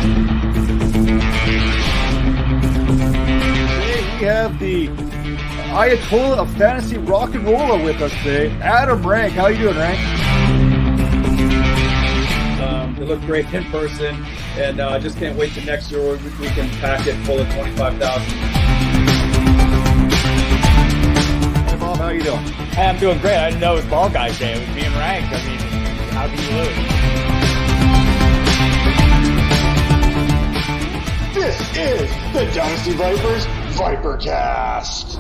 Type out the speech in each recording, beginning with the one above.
Today we have the Ayatollah of fantasy rock and roller with us today, Adam Rank. How you doing, Rank? They look great in person, and I just can't wait till next year where we can pack it full of 25,000. Hey, Bob, how you doing? Hey, I'm doing great. I didn't know it was Ball Guys Day. It was being ranked. I mean, how can you lose? This is the Dynasty Vipers Vipercast.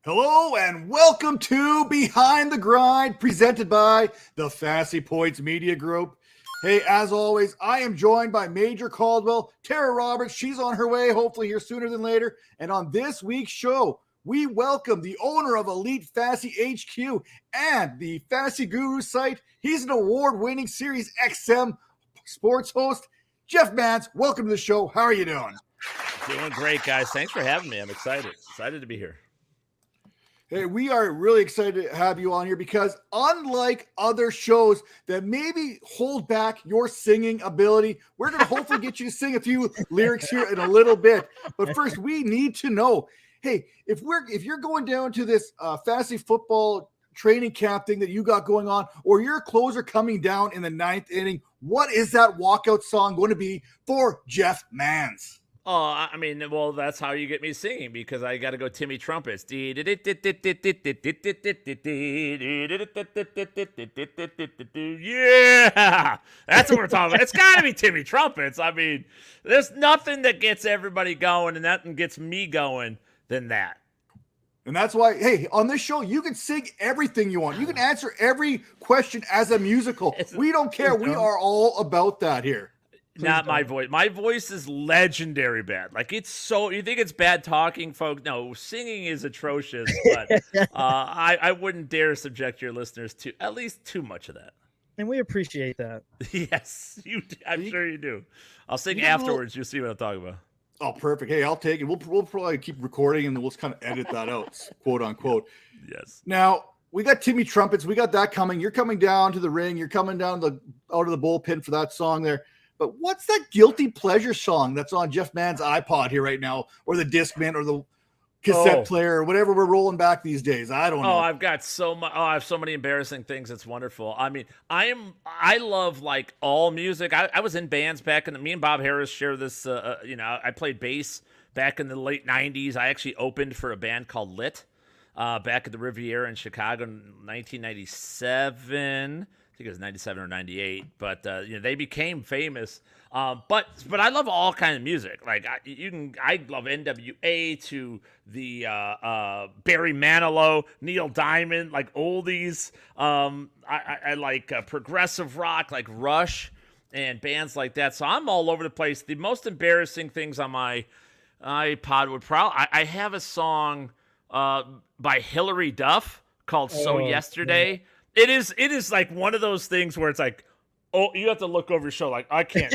Hello and welcome to Behind the Grind, presented by the Fantasy Points Media Group. Hey, as always, I am joined by Major Caldwell, Tara Roberts. She's on her way, hopefully here sooner than later. And on this week's show, we welcome the owner of Elite Fantasy HQ and the Fantasy Guru site. He's an award-winning Series XM sports host, Jeff Mans. Welcome to the show. How are you doing? Doing great, guys. Thanks for having me. I'm excited. Excited to be here. Hey, we are really excited to have you on here because unlike other shows that maybe hold back your singing ability, we're going to hopefully get you to sing a few lyrics here in a little bit. But first, we need to know, hey, if you're going down to this fantasy football training camp thing that you got going on, or your closer coming down in the 9th inning, what is that walkout song going to be for Jeff Mans? Oh, I mean, well, that's how you get me singing because I got to go Timmy Trumpets. Yeah, that's what we're talking about. It's got to be Timmy Trumpets. I mean, there's nothing that gets everybody going and nothing gets me going than that. And that's why, hey, on this show, you can sing everything you want. You can answer every question as a musical. We don't care. We are all about that here. Not my voice. My voice is legendary bad. Like, it's so, you think it's bad talking, folks? No, singing is atrocious, but I wouldn't dare subject your listeners to at least too much of that. And we appreciate that. Yes, I'm sure you do. I'll sing afterwards. You'll see what I'm talking about. Oh, perfect. Hey, I'll take it. We'll probably keep recording and then we'll kind of edit that out, quote unquote. Yes. Now, we got Timmy Trumpets. We got that coming. You're coming down to the ring. You're coming down out of the bullpen for that song there. But what's that guilty pleasure song that's on Jeff Mann's iPod here right now, or the Discman, or the cassette player, or whatever we're rolling back these days? I don't know. Oh, I've got so much. Oh, I have so many embarrassing things. It's wonderful. I mean, I love like all music. I was in bands back in me and Bob Harris share this. I played bass back in the late '90s. I actually opened for a band called Lit back at the Riviera in Chicago in 1997. I think it was 97 or 98, but they became famous. But I love all kind of music. Like I love NWA to the Barry Manilow, Neil Diamond, like oldies. I like progressive rock, like Rush and bands like that. So I'm all over the place. The most embarrassing things on my iPod would probably I have a song by Hillary Duff called "So Yesterday." Yeah. It is like one of those things where it's like, oh, you have to look over your shoulder. Like, I can't,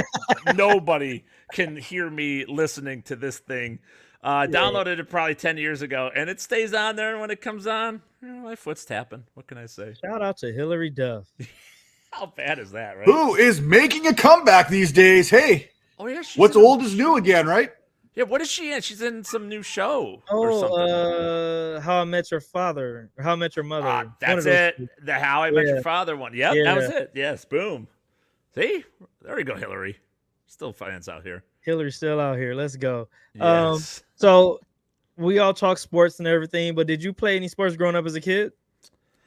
nobody can hear me listening to this thing. Downloaded it probably 10 years ago, and it stays on there. And when it comes on, my foot's tapping. What can I say? Shout out to Hillary Duff. How bad is that, right? Who is making a comeback these days? Hey, what's old is new again, right? Yeah, what is she in? She's in some new show or something. How I Met Your Father, or How I Met Your Mother. That's it. The How I Met Your Father one. Yep, that was it. Yes, boom. See? There we go, Hillary. Still fans out here. Hillary's still out here. Let's go. Yes. So we all talk sports and everything, but did you play any sports growing up as a kid?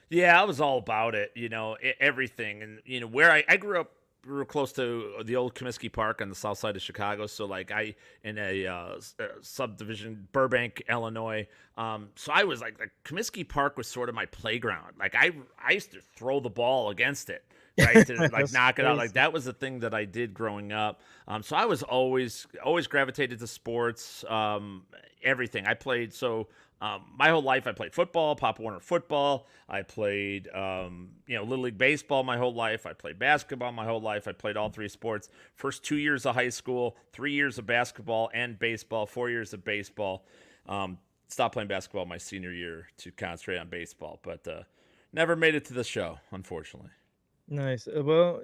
Yeah, I was all about it, everything. And, where I grew up, we were close to the old Comiskey Park on the south side of Chicago. So like in a subdivision, Burbank, Illinois. So I was like, the Comiskey Park was sort of my playground. Like I used to throw the ball against it right? To like That's knock it out. Like crazy. that was the thing that I did growing up. So I was always gravitated to sports, everything. I played my whole life. I played football, Pop Warner football. I played Little League baseball my whole life. I played basketball my whole life. I played all three sports. First 2 years of high school, 3 years of basketball and baseball, 4 years of baseball. Stopped playing basketball my senior year to concentrate on baseball, but never made it to the show, unfortunately. Nice. Well,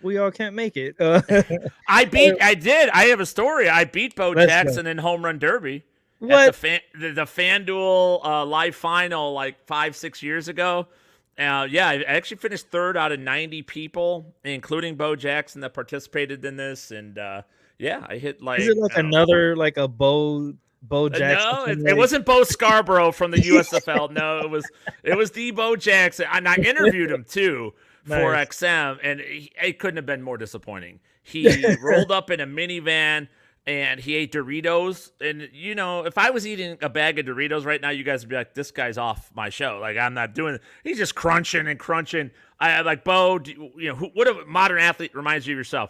we all can't make it. I did. I have a story. I beat Bo Let's go. Jackson in Home Run Derby at What? the FanDuel live final like 5-6 years ago. Yeah, I actually finished third out of 90 people, including Bo Jackson, that participated in this. And yeah, I hit like. Is it like I don't know. another like a Bo Jackson? No, thing, it like- wasn't Bo Scarborough from the USFL. No, it was the Bo Jackson, and I interviewed him too for Nice. XM, and it couldn't have been more disappointing. He rolled up in a minivan and he ate Doritos. And if I was eating a bag of Doritos right now, you guys would be like, "This guy's off my show. Like I'm not doing it." He's just crunching and crunching. I like Bo. What a modern athlete reminds you of yourself?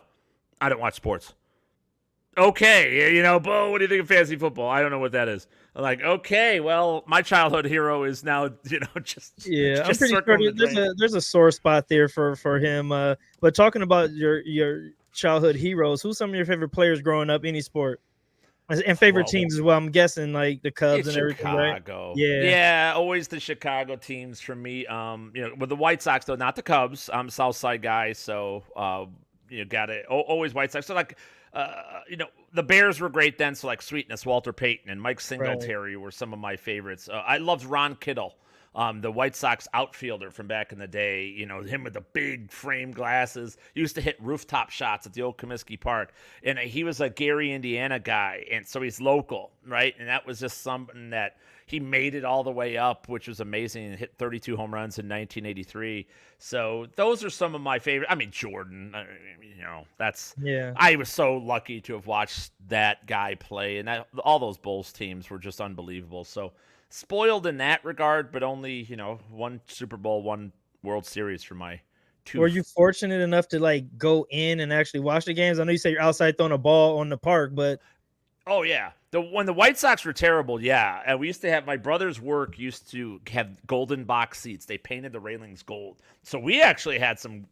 I don't watch sports. Okay, Bo, what do you think of fantasy football? I don't know what that is. I'm like, okay, well, my childhood hero is now, just Yeah, I'm just pretty circling sure the drain. there's a sore spot there for him. But talking about your childhood heroes, who's some of your favorite players growing up, any sport, and favorite Well, teams as well? I'm guessing like the Cubs It's and everything, right? Chicago. Yeah. Yeah, always the Chicago teams for me. With the White Sox though, not the Cubs. I'm a South Side guy, so got it. Always White Sox. So like, the Bears were great then. So like Sweetness, Walter Payton, and Mike Singletary were some of my favorites. I loved Ron Kittle, the White Sox outfielder from back in the day. Him with the big frame glasses. He used to hit rooftop shots at the old Comiskey Park, and he was a Gary, Indiana guy, and so he's local, right? And that was just something that he made it all the way up, which was amazing, and hit 32 home runs in 1983. So those are some of my favorite. I mean, Jordan, Yeah. I was so lucky to have watched that guy play, and all those Bulls teams were just unbelievable. So spoiled in that regard, but only, one Super Bowl, one World Series for my two. Were you fortunate enough to like go in and actually watch the games? I know you say you're outside throwing a ball on the park, but Oh yeah, when the White Sox were terrible, yeah. And we used to have my brother's work used to have golden box seats. They painted the railings gold, so we actually had some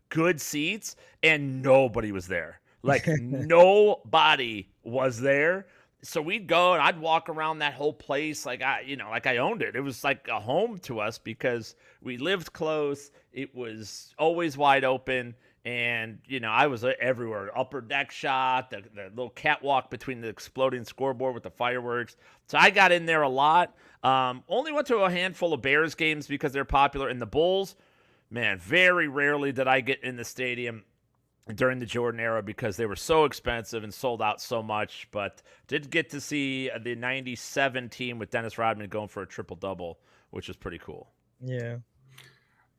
good seats, and nobody was there. Like nobody was there. So we'd go and I'd walk around that whole place like I owned it. It was like a home to us because we lived close. It was always wide open. And, I was everywhere. Upper deck shot, the little catwalk between the exploding scoreboard with the fireworks. So I got in there a lot. Only went to a handful of Bears games because they're popular. And the Bulls, man, very rarely did I get in the stadium during the Jordan era because they were so expensive and sold out so much. But did get to see the 97 team with Dennis Rodman going for a triple-double, which was pretty cool. yeah.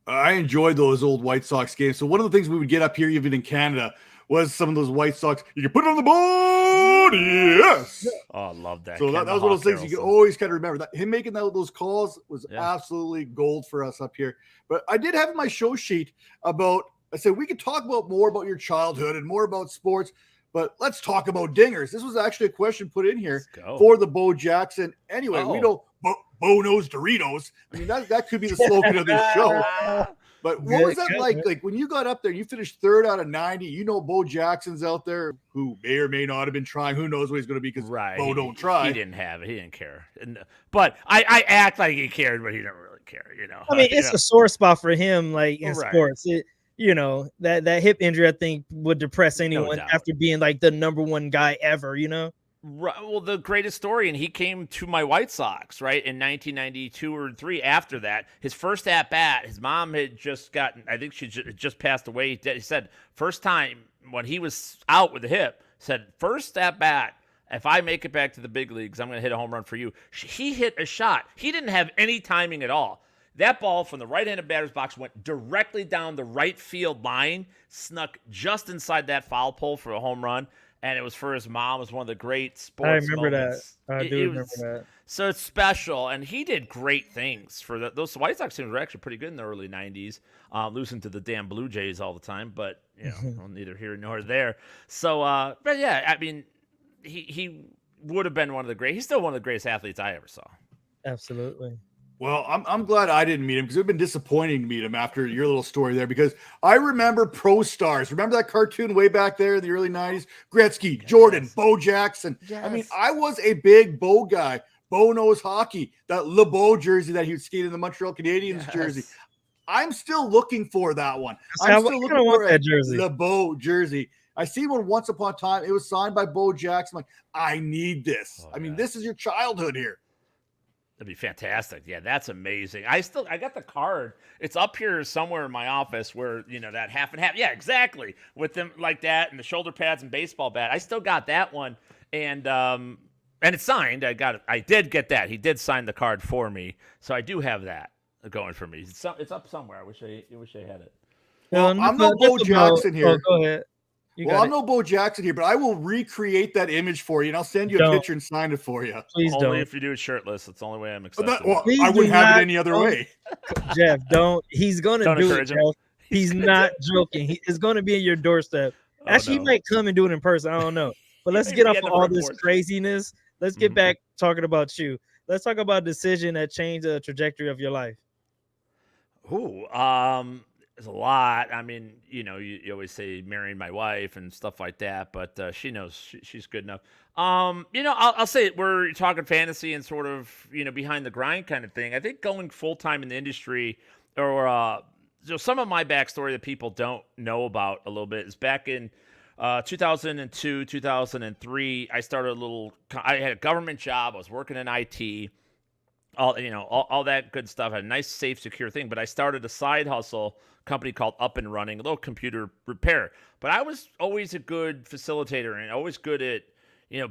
I enjoyed those old White Sox games. So one of the things we would get up here, even in Canada, was some of those White Sox. You can put it on the board, yes. Oh, I love that. So that was Ken one of those Hawk things you Harrelson. can always kind of remember. That him making those calls was Yeah. absolutely gold for us up here. But I did have in my show sheet about. I said we could talk about more about your childhood and more about sports, but let's talk about dingers. This was actually a question put in here Let's go. for the Bo Jackson. Anyway, we Oh. know Bo knows Doritos. I mean, that could be the slogan of this show. But what was that Yeah, like? yeah. Like when you got up there, you finished third out of 90. Bo Jackson's out there who may or may not have been trying. Who knows what he's going to be because Right. Bo don't try. He didn't have it. He didn't care. But I act like he cared, but he didn't really care, I mean, it's a sore spot for him, like in Right. sports. That hip injury, I think, would depress anyone doubt. after being like the number one guy ever. Right, well, the greatest story, and he came to my White Sox, right, in 1992 or 3 after that. His first at-bat, his mom had just gotten, I think she just passed away. He said, first time when he was out with the hip, said, first at-bat, if I make it back to the big leagues, I'm going to hit a home run for you. He hit a shot. He didn't have any timing at all. That ball from the right-handed batter's box went directly down the right field line, snuck just inside that foul pole for a home run. and it was for his mom. It was one of the great I sports remember moments. that. I do remember that. So it's special, and he did great things for those White Sox teams were actually pretty good in the early '90s, losing to the damn Blue Jays all the time. But neither here nor there. So, but yeah, I mean, he would have been one of the great. He's still one of the greatest athletes I ever saw. Absolutely. Well, I'm glad I didn't meet him because it would have been disappointing to meet him after your little story there, because I remember Pro Stars. Remember that cartoon way back there in the early 90s? Gretzky, Jordan, Bo Jackson. Yes. I mean, I was a big Bo guy. Bo knows hockey. That Le Beau jersey that he would skate in the Montreal Canadiens jersey. I'm still looking for that one. I'm still looking for that jersey. Le Beau jersey. I seen one once upon a time. It was signed by Bo Jackson. I'm like, I need this. I mean, this is your childhood here. That'd be fantastic. Yeah, that's amazing. I got the card. It's up here somewhere in my office where, that half and half. Yeah, exactly. With them like that and the shoulder pads and baseball bat. I still got that one. And it's signed. I did get that. He did sign the card for me. So I do have that going for me. It's up somewhere. I wish I had it. Well, I'm no Bo Jackson here. Oh, go ahead. I'm no Bo Jackson here, but I will recreate that image for you, and I'll send you a picture and sign it for you. Please only don't. if you do it shirtless. It's the only way I'm accepting. I wouldn't have it any other way. Jeff, don't. He's going to do it, him. Jeff. He's not joking. It's going to be in your doorstep. Actually, he might come and do it in person. I don't know. But let's get off of all this craziness. Let's get back talking about you. Let's talk about a decision that changed the trajectory of your life. Ooh, there's a lot. I mean, you always say marrying my wife and stuff like that, but she knows she's good enough. I'll say it. We're talking fantasy and sort of, behind the grind kind of thing. I think going full time in the industry, or some of my backstory that people don't know about a little bit is back in 2002, 2003. I had a government job. I was working in IT. All that good stuff. Had a nice, safe, secure thing. But I started a side hustle company called Up and Running, a little computer repair. But I was always a good facilitator and always good at,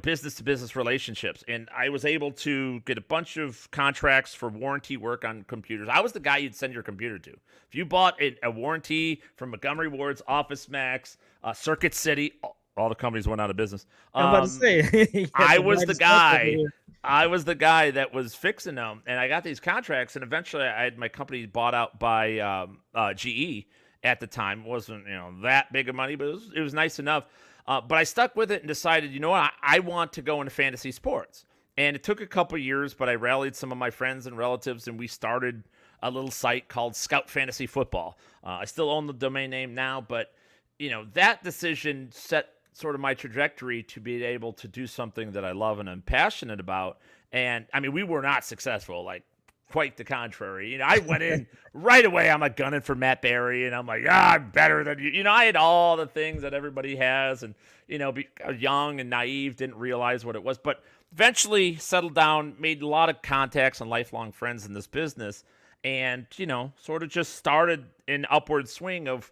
business to business relationships. And I was able to get a bunch of contracts for warranty work on computers. I was the guy you'd send your computer to. If you bought a warranty from Montgomery Ward's, Office Max, Circuit City, all the companies went out of business. I'm about to say, I was the guy. I was the guy that was fixing them, and I got these contracts, and eventually I had my company bought out by GE at the time. It wasn't that big of money, but it was nice enough. But I stuck with it and decided, what, I want to go into fantasy sports. And it took a couple of years, but I rallied some of my friends and relatives, and we started a little site called Scout Fantasy Football. I still own the domain name now, but that decision set sort of my trajectory to be able to do something that I love and I'm passionate about. And I mean, we were not successful, like quite the contrary. I went in right away. I'm like gunning for Matt Berry, and I'm like, I'm better than you. I had all the things that everybody has, and young and naive, didn't realize what it was, but eventually settled down, made a lot of contacts and lifelong friends in this business, and sort of just started an upward swing of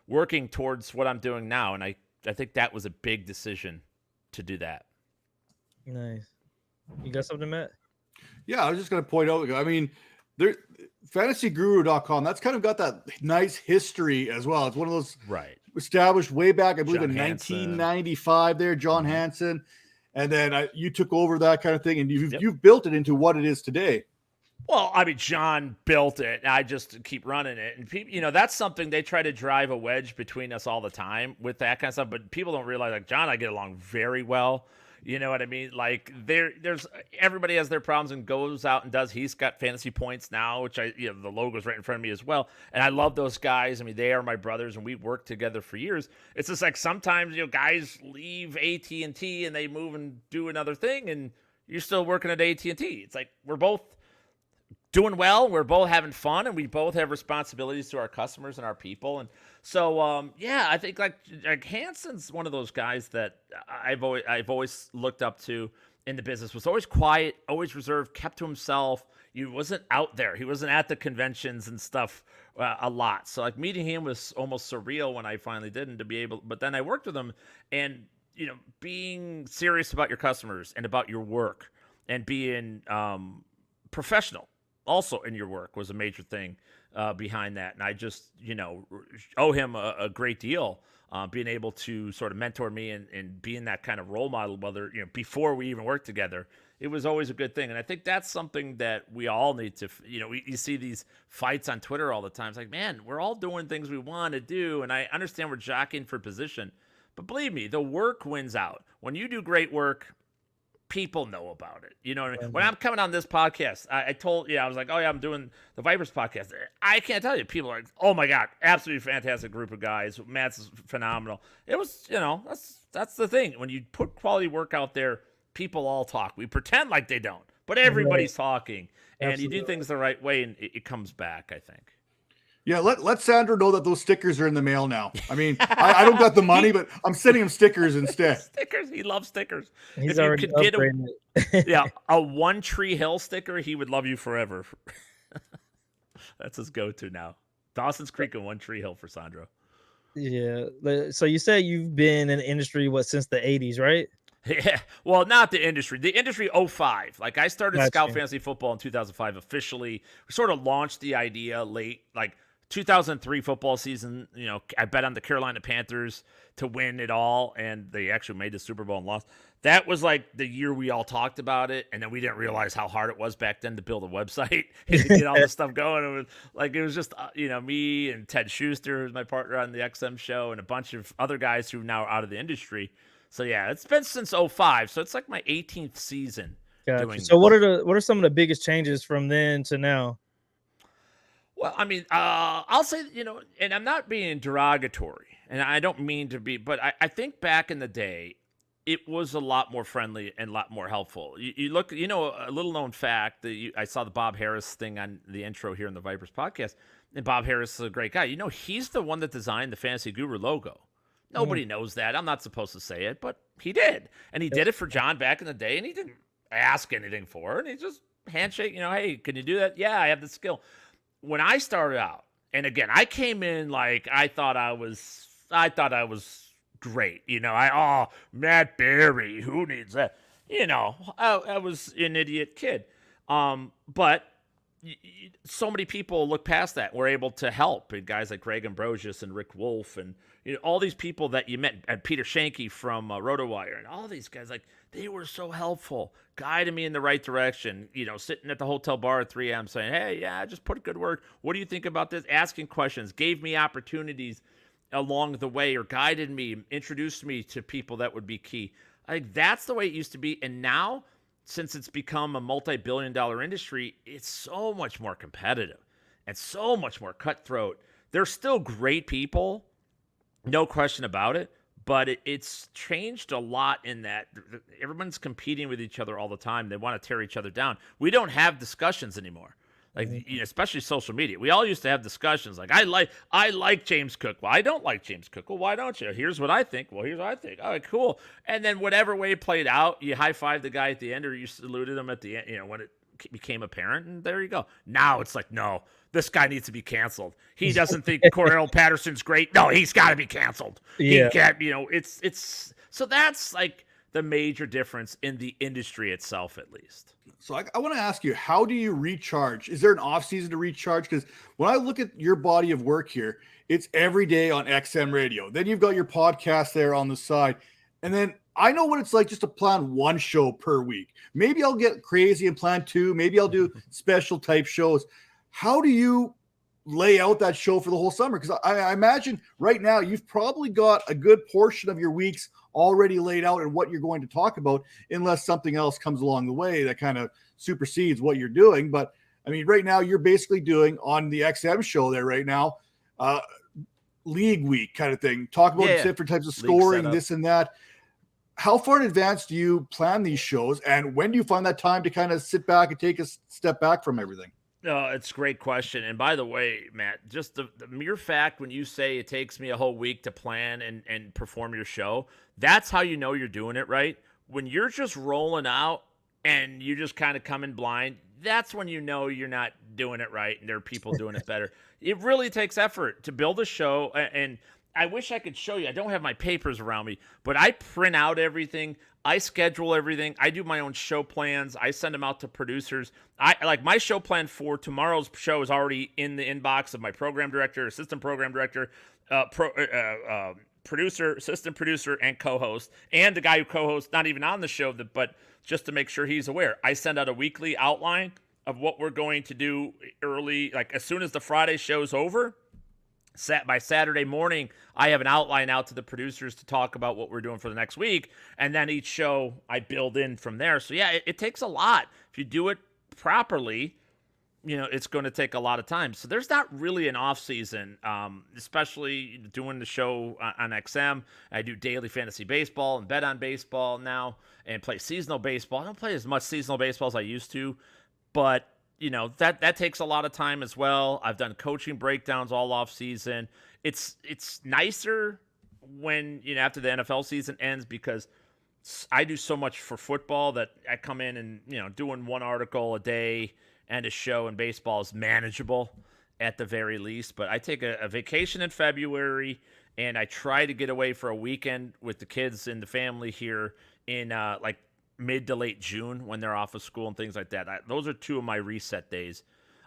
working towards what I'm doing now. And I think that was a big decision to do that. Nice. You got something, Matt? Yeah, I was just going to point out, I mean, fantasyguru.com, that's kind of got that nice history as well. It's one of those established way back, I believe, in 1995 there, John Hansen. And then you took over that kind of thing, and you've built it into what it is today. Well, I mean, John built it. I just keep running it. And people, that's something they try to drive a wedge between us all the time with that kind of stuff. But people don't realize, like, John and I get along very well. You know what I mean? Like, there's everybody has their problems and goes out and does. He's got fantasy points now, which the logo's right in front of me as well. And I love those guys. I mean, they are my brothers, and we worked together for years. It's just like sometimes guys leave AT&T and they move and do another thing, and you're still working at AT&T. It's like we're both doing well, we're both having fun, and we both have responsibilities to our customers and our people. And so I think like Hansen's one of those guys that I've always looked up to in the business. Was always quiet, always reserved, kept to himself. He wasn't out there, he wasn't at the conventions and stuff a lot. So like meeting him was almost surreal when I finally did, and to be able, but then I worked with him, and being serious about your customers and about your work and being professional also in your work was a major thing behind that. And I just, owe him a great deal. Being able to sort of mentor me and being that kind of role model, whether, before we even worked together, it was always a good thing. And I think that's something that we all need to, you see these fights on Twitter all the time. It's like, man, we're all doing things we want to do. And I understand we're jockeying for position, but believe me, the work wins out. When you do great work, people know about it. You know what I mean? When I'm coming on this podcast, I told, I was like, oh yeah, I'm doing the Vipers podcast. I can't tell you. People are like, oh my God, absolutely fantastic group of guys. Matt's phenomenal. It was, that's the thing. When you put quality work out there, people all talk. We pretend like they don't, but everybody's talking. And Absolutely. you do things the right way, and it comes back, I think. Yeah, let Sandro know that those stickers are in the mail now. I mean, I don't got the money, but I'm sending him stickers instead. Stickers. He loves stickers. He's If you already could get upgrading a One Tree Hill sticker, he would love you forever. That's his go-to now. Dawson's Creek and One Tree Hill for Sandro. Yeah. So you said you've been in the industry since the 80s, right? Yeah, well, not the industry. The industry 05. Like I started Gotcha. Scout Fantasy Football in 2005 officially. We sort of launched the idea late, like 2003 football season. I bet on the Carolina Panthers to win it all, and they actually made the Super Bowl and lost. That was like the year we all talked about it, and then we didn't realize how hard it was back then to build a website and to get all this stuff going. It was just me and Ted Schuster, who's my partner on the XM show, and a bunch of other guys who now are out of the industry. So yeah, it's been since 05. So it's like my 18th season. Gotcha. So what are some of the biggest changes from then to now? Well, I mean, I'll say, and I'm not being derogatory, and I don't mean to be, but I think back in the day, it was a lot more friendly and a lot more helpful. You look, a little known fact that I saw the Bob Harris thing on the intro here in the Vipers podcast, and Bob Harris is a great guy. He's the one that designed the Fantasy Guru logo. Nobody knows that. I'm not supposed to say it, but he did. And he did it for John back in the day, and he didn't ask anything for it. And he just handshake, hey, can you do that? Yeah, I have the skill. When I started out, and again, I came in like I thought I was great. Matt Berry, who needs that? I was an idiot kid. But so many people look past that. We're able to help, and guys like Greg Ambrosius and Rick Wolf and all these people that you met, and Peter Shanky from RotoWire, and all these guys, like, they were so helpful, guiding me in the right direction, sitting at the hotel bar at 3 a.m. saying, hey, yeah, just put good work. What do you think about this? Asking questions, gave me opportunities along the way, or guided me, introduced me to people that would be key. I think that's the way it used to be. And now, since it's become a multi-billion-dollar industry, it's so much more competitive and so much more cutthroat. There's still great people, no question about it, but it's changed a lot in that everyone's competing with each other all the time. They want to tear each other down. We don't have discussions anymore, especially social media. We all used to have discussions like, I like James Cook. Well, I don't like James Cook. Well, why don't you? Here's what I think. Well, here's what I think. All right, cool. And then whatever way it played out, you high-fived the guy at the end, or you saluted him at the end, when it became apparent, and there you go. Now it's like, no, this guy needs to be canceled. He doesn't think Cordell Patterson's great. No, he's got to be canceled. Yeah. He can't, it's so that's like the major difference in the industry itself, at least. So I want to ask you, how do you recharge? Is there an off season to recharge? Because when I look at your body of work here, it's every day on XM radio. Then you've got your podcast there on the side. And then I know what it's like just to plan one show per week. Maybe I'll get crazy and plan two. Maybe I'll do special type shows. How do you lay out that show for the whole summer? Because I imagine right now you've probably got a good portion of your weeks already laid out and what you're going to talk about, unless something else comes along the way that kind of supersedes what you're doing. But I mean, right now you're basically doing on the XM show there right now, league week kind of thing. Talk about different types of scoring, this and that. How far in advance do you plan these shows, and when do you find that time to kind of sit back and take a step back from everything? It's a great question. And by the way, Matt, just the mere fact when you say it takes me a whole week to plan and perform your show, that's how you know you're doing it right. When you're just rolling out and you just kind of come in blind, that's when you know you're not doing it right and there are people doing it better. It really takes effort to build a show. And I wish I could show you. I don't have my papers around me, but I print out everything. I schedule everything. I do my own show plans. I send them out to producers. I like my show plan for tomorrow's show is already in the inbox of my program director, assistant program director, producer, assistant producer, and co-host, and the guy who co-hosts, not even on the show, but just to make sure he's aware. I send out a weekly outline of what we're going to do early, like as soon as the Friday show's over. By Saturday morning, I have an outline out to the producers to talk about what we're doing for the next week, and then each show I build in from there. So yeah, it takes a lot. If you do it properly, it's going to take a lot of time. So there's not really an off season, especially doing the show on XM. I do daily fantasy baseball and bet on baseball now, and play seasonal baseball. I don't play as much seasonal baseball as I used to, but that takes a lot of time as well. I've done coaching breakdowns all off season. It's nicer when, after the NFL season ends, because I do so much for football that I come in and, doing one article a day and a show in baseball is manageable at the very least. But I take a vacation in February, and I try to get away for a weekend with the kids and the family here in mid to late June when they're off of school and things like that. Those are two of my reset days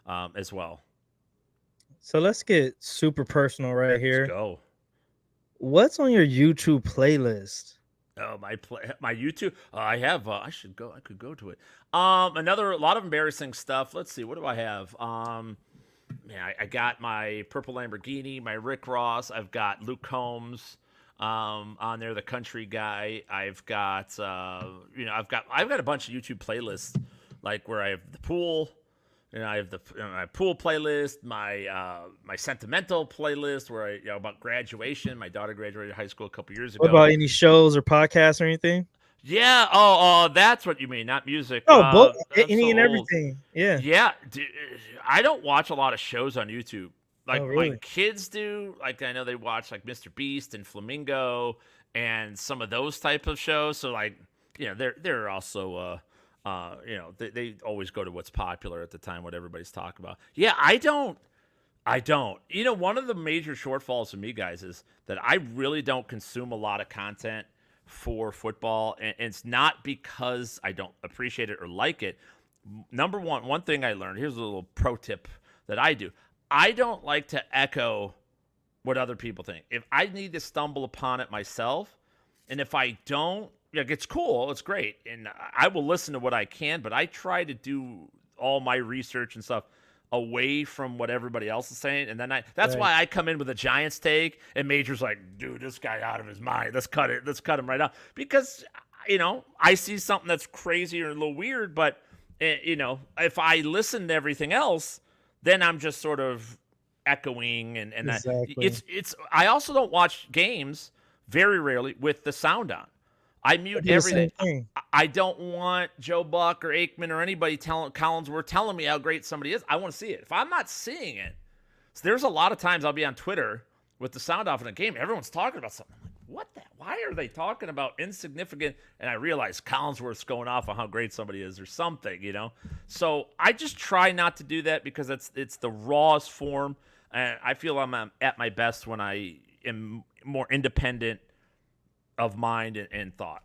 as well. So let's get super personal right here. Let's go. What's on your YouTube playlist? Oh, my YouTube. I have. I could go to it. A lot of embarrassing stuff. Let's see. What do I have? I got my purple Lamborghini, my Rick Ross. I've got Luke Combs on there, the country guy. I've got I've got a bunch of YouTube playlists, like where I have the pool, I have my pool playlist, my sentimental playlist where I about graduation. My daughter graduated high school a couple years ago. What about any shows or podcasts or anything? Yeah. Oh, that's what you mean, not music. Oh, both, any and everything. Yeah. Yeah. I don't watch a lot of shows on YouTube. Like really? My kids do. Like I know they watch like Mr. Beast and Flamingo and some of those type of shows. So they're also they always go to what's popular at the time, what everybody's talking about. Yeah, I don't. One of the major shortfalls for me, guys, is that I really don't consume a lot of content for football, and it's not because I don't appreciate it or like it. Number one thing I learned, here's a little pro tip that I do. I don't like to echo what other people think. If I need to stumble upon it myself, and if I don't, it's cool, it's great, and I will listen to what I can, but I try to do all my research and stuff away from what everybody else is saying, and then that's why I come in with a Giants take, and Major's like, dude, this guy out of his mind. Let's cut him right out, because I see something that's crazy or a little weird, but if I listen to everything else, then I'm just sort of echoing, and exactly. It's. I also don't watch games very rarely with the sound on. I mute everything. I don't want Joe Buck or Aikman or anybody Collinsworth telling me how great somebody is. I want to see it. If I'm not seeing it, so there's a lot of times I'll be on Twitter with the sound off in a game. Everyone's talking about something. I'm like, what the? Why are they talking about insignificant? And I realize Collinsworth's going off on how great somebody is or something, So I just try not to do that, because it's the rawest form. And I feel I'm at my best when I am more independent of mind and thought.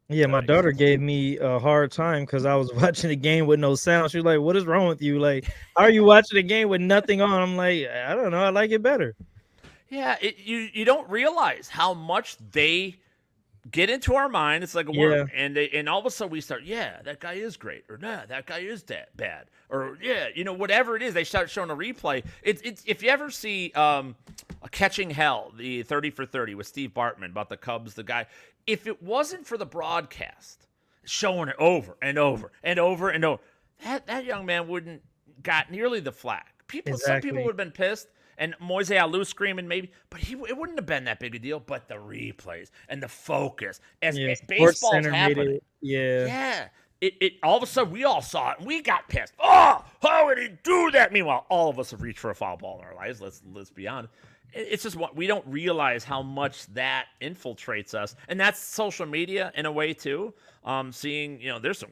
Yeah, my daughter gave me a hard time because I was watching the game with no sound. She was like, what is wrong with you? Like, how are you watching the game with nothing on? I'm like, I don't know. I like it better. Yeah, you don't realize how much they get into our mind. It's like a word, and all of a sudden we start, that guy is great, or nah, that guy is bad, or whatever it is. They start showing a replay. It's if you ever see Catching Hell, the 30 for 30 with Steve Bartman about the Cubs, the guy. If it wasn't for the broadcast showing it over and over and over and over, that young man wouldn't got nearly the flack. Some people would have been pissed. And Moise Alou screaming maybe, but it wouldn't have been that big a deal. But the replays and the focus as baseball's happening. Yeah. It all of a sudden we all saw it and we got pissed. Oh, how would he do that? Meanwhile, all of us have reached for a foul ball in our lives. Let's be honest. It's just what we don't realize how much that infiltrates us, and that's social media in a way too. Seeing there's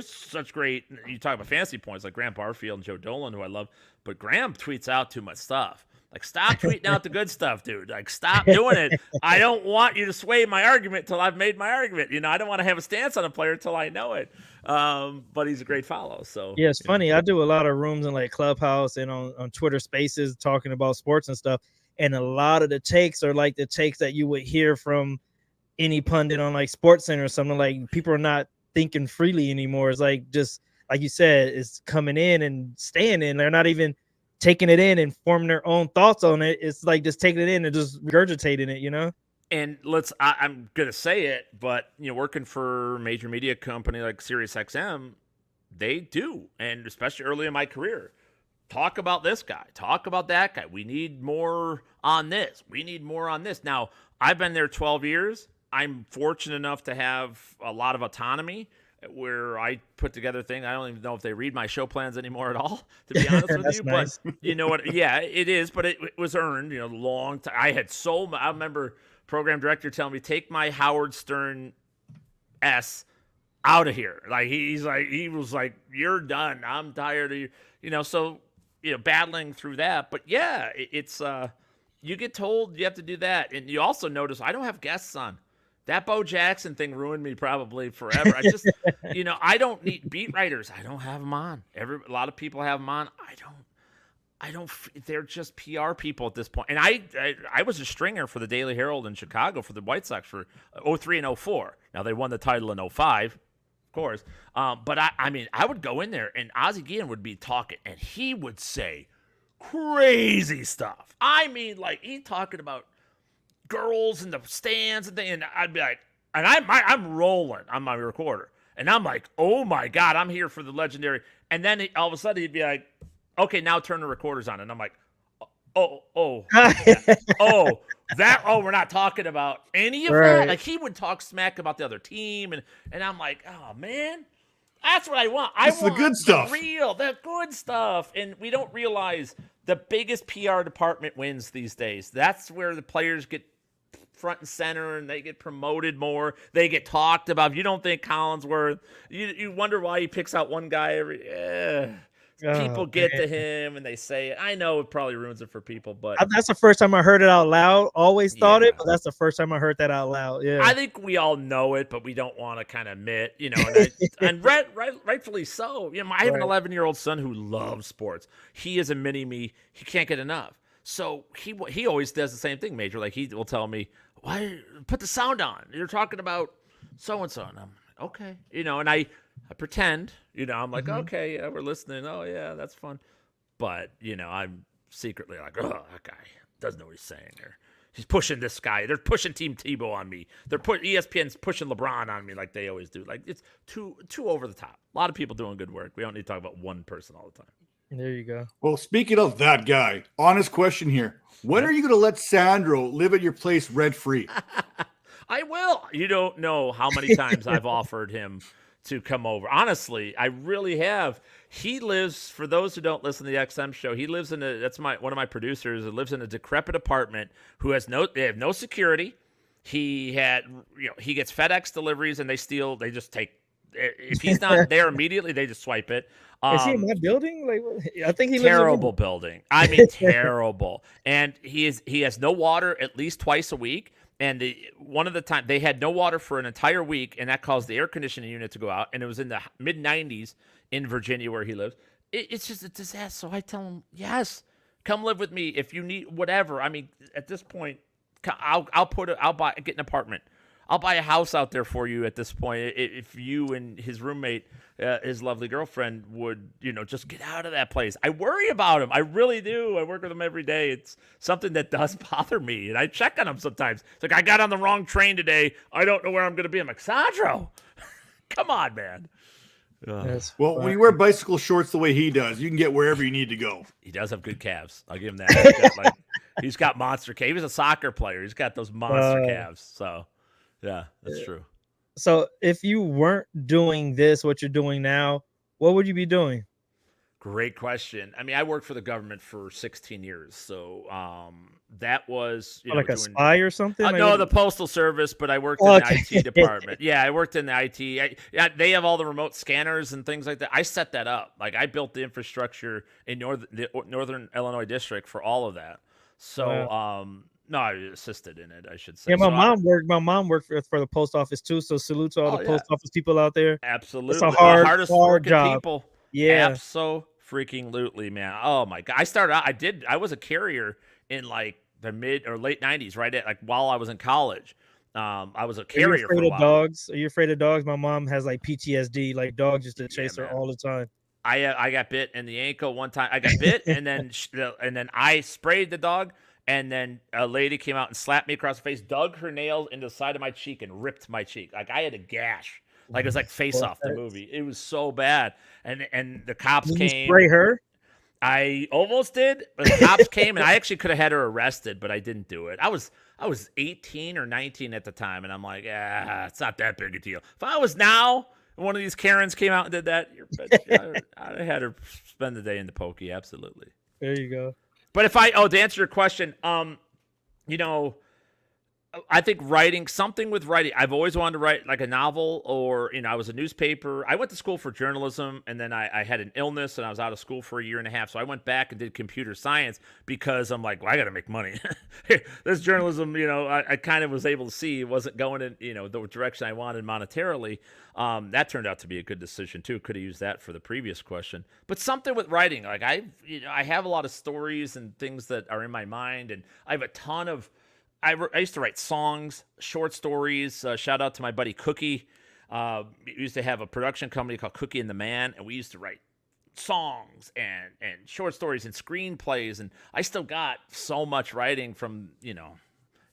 such great. You talk about fantasy points like Graham Barfield and Joe Dolan, who I love. But Graham tweets out too much stuff. Like, stop tweeting out the good stuff, dude. Like, stop doing it. I don't want you to sway my argument till I've made my argument. You know, I don't want to have a stance on a player till I know it. But he's a great follow. So yeah, it's funny. I do a lot of rooms in like Clubhouse and on Twitter Spaces talking about sports and stuff. And a lot of the takes are like the takes that you would hear from any pundit on like Sports Center or something. Like, people are not thinking freely anymore. It's like, just like you said, it's coming in and staying in. They're not even taking it in and forming their own thoughts on it. It's like just taking it in and just regurgitating it, you know? And I'm going to say it, but, you know, working for a major media company like SiriusXM, they do. And especially early in my career, talk about this guy, talk about that guy. We need more on this. We need more on this. Now, I've been there 12 years. I'm fortunate enough to have a lot of autonomy where I put together things. I don't even know if they read my show plans anymore at all, to be honest with you. Nice. But you know what? Yeah, it is. But it was earned, you know, long time. I remember program director telling me, take my Howard Stern S out of here. Like, he was like, you're done. I'm tired of you. You know, so, you know, battling through that. But yeah, it's you get told you have to do that. And you also notice I don't have guests on. That Bo Jackson thing ruined me probably forever. I just, you know, I don't need beat writers. I don't have them on. A lot of people have them on. I don't. They're just PR people at this point. And I was a stringer for the Daily Herald in Chicago for the White Sox for 03 and 04. Now they won the title in 05, of course. But I mean, I would go in there and Ozzie Guillen would be talking, and he would say crazy stuff. I mean, like, he talking about girls in the stands and things, and I'd be like, and I'm rolling on my recorder, and I'm like, oh my God, I'm here for the legendary. And then all of a sudden he'd be like, okay, now turn the recorders on, and I'm like, we're not talking about any of that. Like, he would talk smack about the other team, and I'm like, oh man, that's what I want. I want the good stuff, the good stuff, and we don't realize the biggest PR department wins these days. That's where the players get front and center, and they get promoted more. They get talked about. If you don't think Collinsworth, you wonder why he picks out one guy every. People get to him and they say it. I know it probably ruins it for people, but that's the first time I heard it out loud. Always thought it, but that's the first time I heard that out loud. Yeah, I think we all know it, but we don't want to kind of admit, you know, and rightfully so. You know, I have an 11-year-old son who loves sports. He is a mini me. He can't get enough. So he always does the same thing, Major. Like, he will tell me, "Why put the sound on? You're talking about so and so." And I'm like, okay, you know, and I pretend, you know, I'm like, okay, yeah, we're listening. Oh yeah, that's fun. But, you know, I'm secretly like, oh, that guy doesn't know what he's saying there. He's pushing this guy. They're pushing Team Tebow on me. ESPN's pushing LeBron on me like they always do. Like, it's too over the top. A lot of people doing good work. We don't need to talk about one person all the time. There you go. Well, speaking of that guy, honest question here. When are you going to let Sandro live at your place rent-free? I will. You don't know how many times I've offered him to come over. Honestly, I really have. He lives, for those who don't listen to the XM show, he lives in one of my producers that lives in a decrepit apartment they have no security. He gets FedEx deliveries and they just take, if he's not there immediately, they just swipe it. Is he in my building? Like, I think he terrible building. I mean, terrible. And he has no water at least twice a week. And one of the time they had no water for an entire week, and that caused the air conditioning unit to go out. And it was in the mid 90s in Virginia where he lives. It's just a disaster. So I tell him, yes, come live with me if you need whatever. I mean, at this point, get an apartment. I'll buy a house out there for you at this point. If you and his roommate, his lovely girlfriend, would, you know, just get out of that place. I worry about him. I really do. I work with him every day. It's something that does bother me. And I check on him sometimes. It's like, I got on the wrong train today. I don't know where I'm going to be. I'm like, Sandro, come on, man. Well, when you wear bicycle shorts the way he does, you can get wherever you need to go. He does have good calves. I'll give him that. He's got monster calves. He was a soccer player. He's got those monster calves. So. Yeah, that's true. So if you weren't doing what you're doing now, what would you be doing? Great question. I mean, I worked for the government for 16 years. So that was a spy or something? No, the Postal Service, but I worked in the IT department. Yeah, I worked in the IT. They have all the remote scanners and things like that. I set that up. Like, I built the infrastructure in the Northern Illinois district for all of that. So, no, I assisted in it, I should say. Yeah, my So mom worked. My mom worked for the post office too. So salute to all the post office people out there. It's a absolutely. The hardest hard working job. people. Yeah. Absolutely, man. Oh my God. I was a carrier in like the mid or late 90s, right? While I was in college. I was a carrier for a while. Dogs? Are you afraid of dogs? My mom has like PTSD. Like dogs used to chase her all the time. I got bit in the ankle one time. I got bit, and then I sprayed the dog, and then a lady came out and slapped me across the face, dug her nails into the side of my cheek, and ripped my cheek. Like I had a gash. Like it was like Face Off, the movie. It was so bad. And the cops came. You spray her? I almost did, but the cops came, and I actually could have had her arrested, but I didn't do it. I was 18 or 19 at the time, and I'm like, it's not that big a deal. If I was now, one of these Karens came out and did that, I had her spend the day in the pokey. Absolutely. There you go. But to answer your question, I think something with writing, I've always wanted to write like a novel, or, I was a newspaper. I went to school for journalism, and then I had an illness and I was out of school for a year and a half. So I went back and did computer science because I'm like, well, I got to make money. This journalism, I kind of was able to see it wasn't going in, the direction I wanted monetarily. That turned out to be a good decision too. Could have used that for the previous question, but something with writing, like I have a lot of stories and things that are in my mind, and I have a ton of, I used to write songs, short stories. Shout out to my buddy Cookie. We used to have a production company called Cookie and the Man, and we used to write songs and short stories and screenplays. And I still got so much writing from,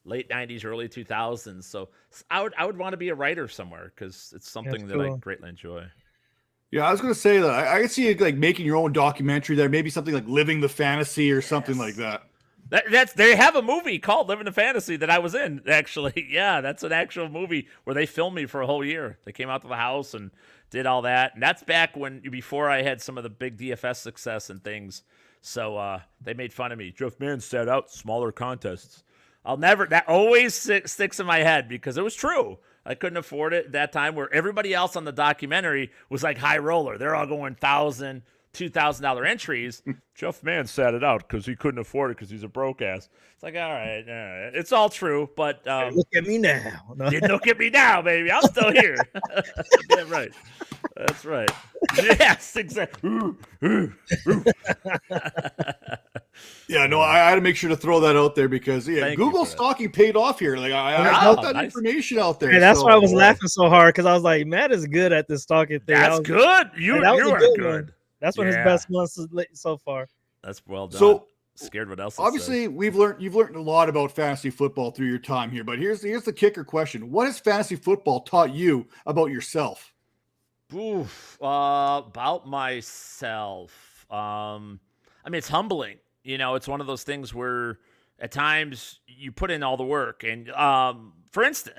late 90s, early 2000s. So I would want to be a writer somewhere because it's something that I greatly enjoy. Yeah, I was going to say that I could see you like making your own documentary there, maybe something like Living the Fantasy or something like that. They have a movie called Living the Fantasy that I was in, actually. Yeah, that's an actual movie where they filmed me for a whole year. They came out to the house and did all that. And that's back before I had some of the big DFS success and things. So they made fun of me. Jeff Mann set out smaller contests. That always sticks in my head because it was true. I couldn't afford it at that time, where everybody else on the documentary was like high roller. They're all going $1,000, $2,000 entries. Jeff Mann sat it out because he couldn't afford it because he's a broke ass. It's like, all right. It's all true, but look at me now. No. Look at me now, baby. I'm still here. Yeah, right. That's right. Yes, exactly. Yeah, no, I had to make sure to throw that out there because Google stalking paid off here. Like I got that information out there. Yeah, that's why I was laughing so hard, because I was like, Matt is good at this stalking thing. That's good. You are good. That's one of his best ones so far. That's well done. So scared what else? Obviously, you've learned a lot about fantasy football through your time here. But here's the kicker question: what has fantasy football taught you about yourself? About myself. It's humbling. It's one of those things where at times you put in all the work. And for instance,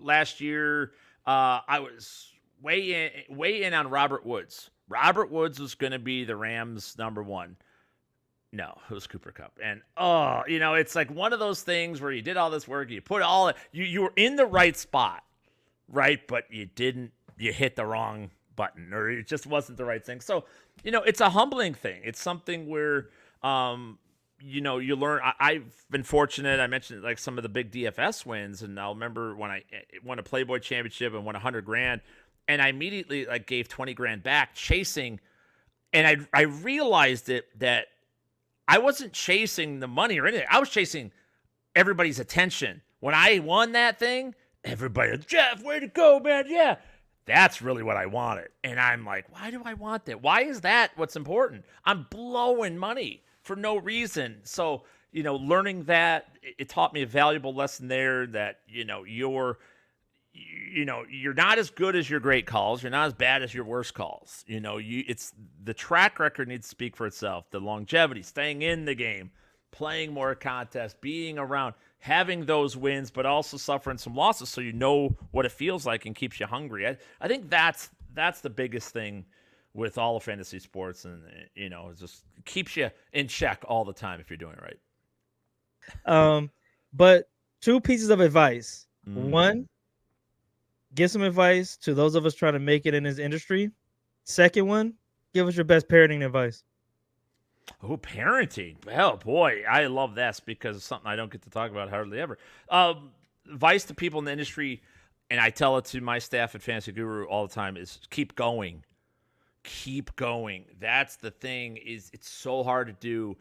last year I was way in on Robert Woods. Robert Woods was going to be the Rams' number one. No, it was Cooper Kupp. And it's like one of those things where you did all this work, you put all you were in the right spot, right? But you hit the wrong button, or it just wasn't the right thing. So, it's a humbling thing. It's something where you learn. I've been fortunate. I mentioned like some of the big DFS wins, and I'll remember when I won a Playboy Championship and won $100,000, and I immediately gave $20,000 back chasing, and I realized that I wasn't chasing the money or anything. I was chasing everybody's attention. When I won that thing, everybody, Jeff, way to go, man! Yeah. That's really what I wanted. And I'm like, why do I want that? Why is that what's important? I'm blowing money for no reason. So, learning that, it taught me a valuable lesson there that, you're not as good as your great calls. You're not as bad as your worst calls. It's the track record needs to speak for itself. The longevity, staying in the game, playing more contests, being around, having those wins, but also suffering some losses so you know what it feels like and keeps you hungry. I think that's the biggest thing with all of fantasy sports, and it just keeps you in check all the time if you're doing it right. But two pieces of advice. One, give some advice to those of us trying to make it in this industry. Second one, give us your best parenting advice. Oh, parenting. Oh, boy. I love this because it's something I don't get to talk about hardly ever. Advice to people in the industry, and I tell it to my staff at Fantasy Guru all the time, is keep going. Keep going. That's the thing. Is it's so hard to do.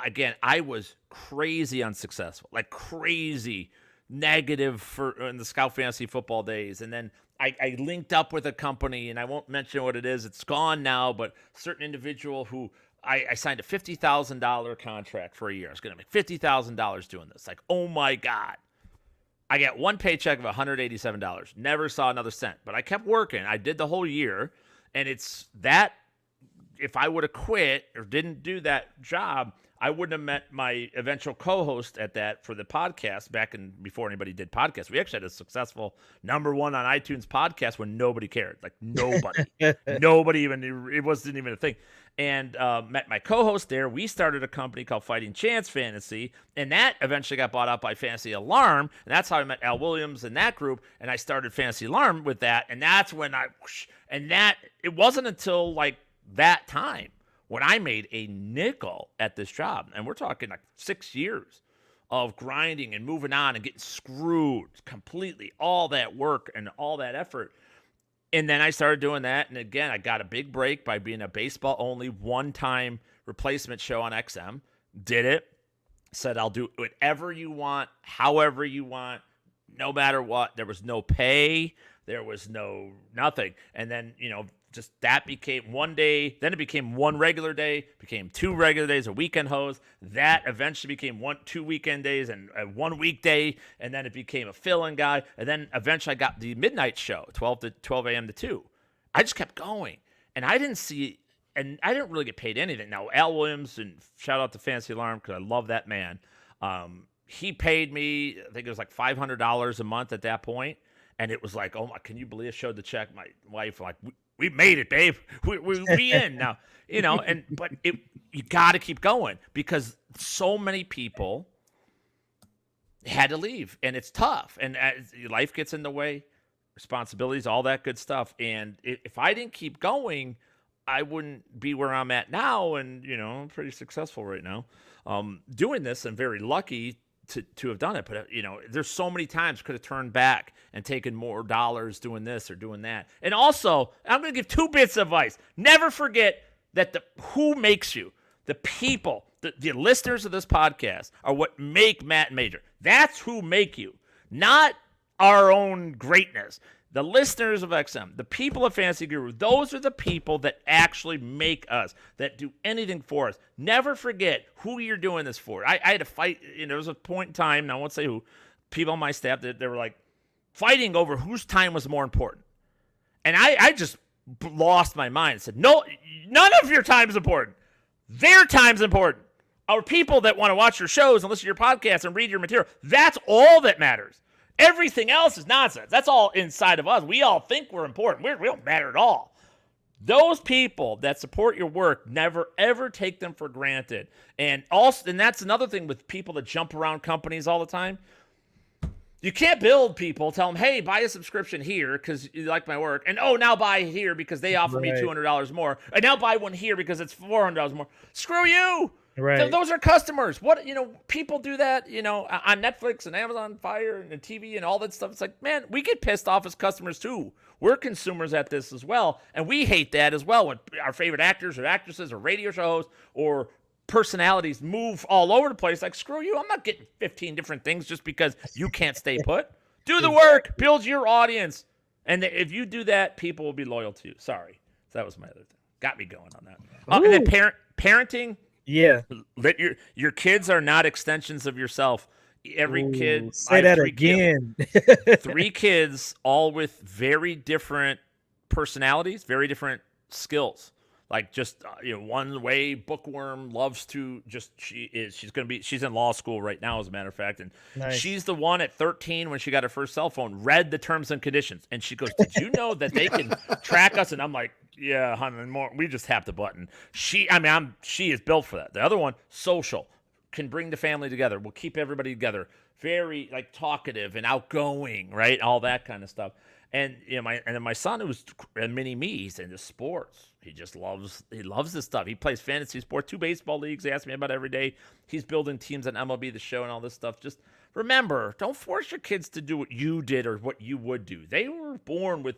Again, I was crazy unsuccessful, like crazy negative in the Scout Fantasy Football days. And then I linked up with a company, and I won't mention what it is. It's gone now, but a certain individual who I signed a $50,000 contract for a year. I was going to make $50,000 doing this. Like, oh my God. I got one paycheck of $187. Never saw another cent, but I kept working. I did the whole year, and it's that if I would have quit or didn't do that job, I wouldn't have met my eventual co-host at that for the podcast back in before anybody did podcasts. We actually had a successful #1 on iTunes podcast when nobody cared. Like nobody, nobody even knew, it wasn't even a thing. And met my co-host there. We started a company called Fighting Chance Fantasy, and that eventually got bought out by Fantasy Alarm. And that's how I met Al Williams and that group. And I started Fantasy Alarm with that. And that's when it wasn't until like that time when I made a nickel at this job. And we're talking like 6 years of grinding and moving on and getting screwed completely. All that work and all that effort. And then I started doing that. And again, I got a big break by being a baseball-only one-time replacement show on XM. Did it. Said, I'll do whatever you want, however you want, no matter what. There was no pay. There was no nothing. And then, just that became one day. Then it became one regular day, became 2 regular days, a weekend host. That eventually became 2 weekend days and 1 weekday. And then it became a fill-in guy. And then eventually I got the midnight show, 12 a.m. to 2. I just kept going. And I didn't really get paid anything. Now, Al Williams, and shout out to Fantasy Alarm because I love that man. He paid me, I think it was like $500 a month at that point. And it was like, oh my, can you believe it? Showed the check. My wife, like, we made it, babe. We in now, but you got to keep going because so many people had to leave, and it's tough. And as life gets in the way, responsibilities, all that good stuff. And if I didn't keep going, I wouldn't be where I'm at now. And I'm pretty successful right now, doing this. I'm very lucky to have done it, but there's so many times could have turned back and taken more dollars doing this or doing that. And also, I'm going to give 2 bits of advice. Never forget that who makes you, the people, the listeners of this podcast are what make Matt Major. That's who make you, not our own greatness. The listeners of XM, the people of Fantasy Guru, those are the people that actually make us, that do anything for us. Never forget who you're doing this for. I had to fight. There was a point in time, and I won't say who, people on my staff, that they were like fighting over whose time was more important. And I just lost my mind and said, no, none of your time is important. Their time's important. Our people that want to watch your shows and listen to your podcasts and read your material, that's all that matters. Everything else is nonsense. That's all inside of us. We all think we're important. We don't matter at all. Those people that support your work, never, ever take them for granted. And that's another thing with people that jump around companies all the time. You can't build people, tell them, hey, buy a subscription here because you like my work. And, now buy here because they offer me $200 more. And now buy one here because it's $400 more. Screw you. Right. Those are customers. What, people do that, on Netflix and Amazon Fire and the TV and all that stuff. It's like, man, we get pissed off as customers too. We're consumers at this as well. And we hate that as well when our favorite actors or actresses or radio shows or personalities move all over the place. Like, screw you. I'm not getting 15 different things just because you can't stay put. Do the work. Build your audience. And if you do that, people will be loyal to you. Sorry. So that was my other thing. Got me going on that. And then parenting. Yeah. Let your kids are not extensions of yourself. Every kid. Say that again. 3 kids, all with very different personalities, very different skills. Like just one way bookworm loves to she's in law school right now, as a matter of fact, and nice. She's the one at 13 when she got her first cell phone read the terms and conditions, and she goes, "Did you know that they can track us?" And I'm like, "Yeah, honey, more. We just tap the button." She is built for that. The other one, social, can bring the family together. Will keep everybody together. Very talkative and outgoing, right? All that kind of stuff. And my son, who's a mini me, he's into sports. He loves this stuff. He plays fantasy sports, 2 baseball leagues. He asks me about it every day. He's building teams on MLB The Show and all this stuff. Just remember, don't force your kids to do what you did or what you would do. They were born with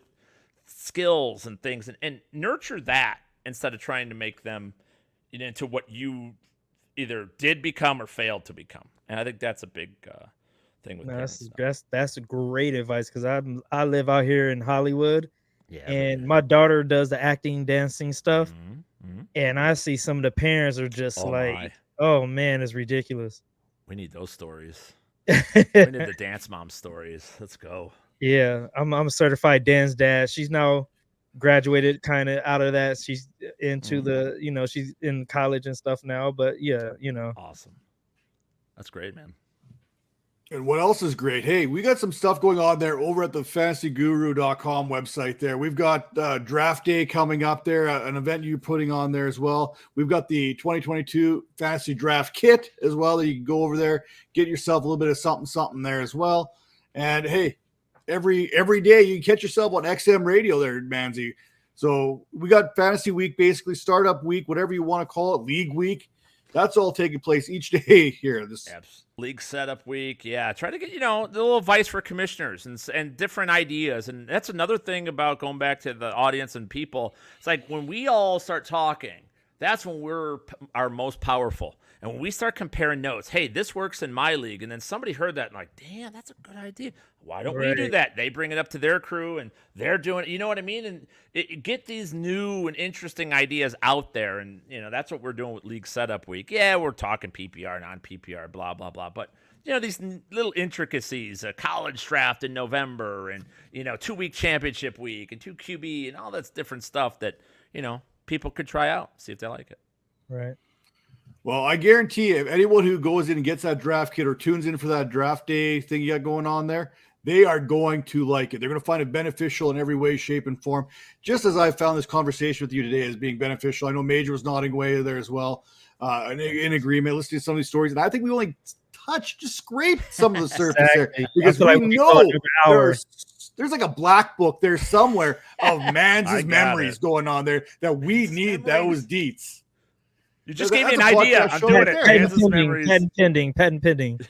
skills and things, and nurture that instead of trying to make them into what you either did become or failed to become. And I think that's a big thing with that's great advice, because I live out here in Hollywood, and man. my daughter does the acting, dancing stuff, and I see some of the parents are just oh man, it's ridiculous. We need those stories. We need the dance mom stories. Let's go. Yeah, I'm a certified dance dad. She's now graduated kind of out of that. She's into the, she's in college and stuff now, but yeah, Awesome. That's great, man. And what else is great? Hey, we got some stuff going on there over at the fantasyguru.com website there. We've got draft day coming up there, an event you're putting on there as well. We've got the 2022 fantasy draft kit as well that you can go over there, get yourself a little bit of something there as well. And hey, every day you can catch yourself on XM radio there, Manzi. So we got fantasy week, basically startup week, whatever you want to call it, league week. That's all taking place each day here. This league setup week. Yeah. Try to get, the little advice for commissioners and different ideas. And that's another thing about going back to the audience and people. It's like when we all start talking, that's when we're our most powerful. And when we start comparing notes, hey, this works in my league. And then somebody heard that and like, damn, that's a good idea. Why don't we do that? They bring it up to their crew and they're doing it. You know what I mean? And get these new and interesting ideas out there. And, that's what we're doing with League Setup Week. Yeah, we're talking PPR, non-PPR, blah, blah, blah. But, these little intricacies, a college draft in November and, 2-week championship week and 2 QB and all that's different stuff that, people could try out, see if they like it. Right. Well, I guarantee you, if anyone who goes in and gets that draft kit or tunes in for that draft day thing you got going on there, they are going to like it. They're going to find it beneficial in every way, shape, and form. Just as I found this conversation with you today as being beneficial. I know Major was nodding away there as well, in agreement, listening to some of these stories. And I think we only just scraped some of the surface there, because we know there's like a black book there somewhere of Mans' memories going on there that we need those deets. You just gave me an idea. I'm doing it. Patent pending.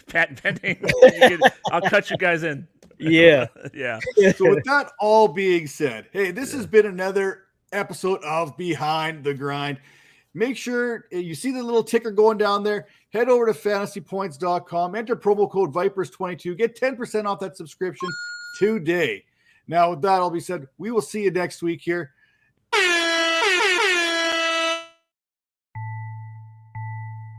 Patent pending. I'll cut you guys in. Yeah. Yeah. So with that all being said, hey, this has been another episode of Behind the Grind. Make sure you see the little ticker going down there. Head over to fantasypoints.com. Enter promo code Vipers22. Get 10% off that subscription today. Now, with that all being said, we will see you next week here.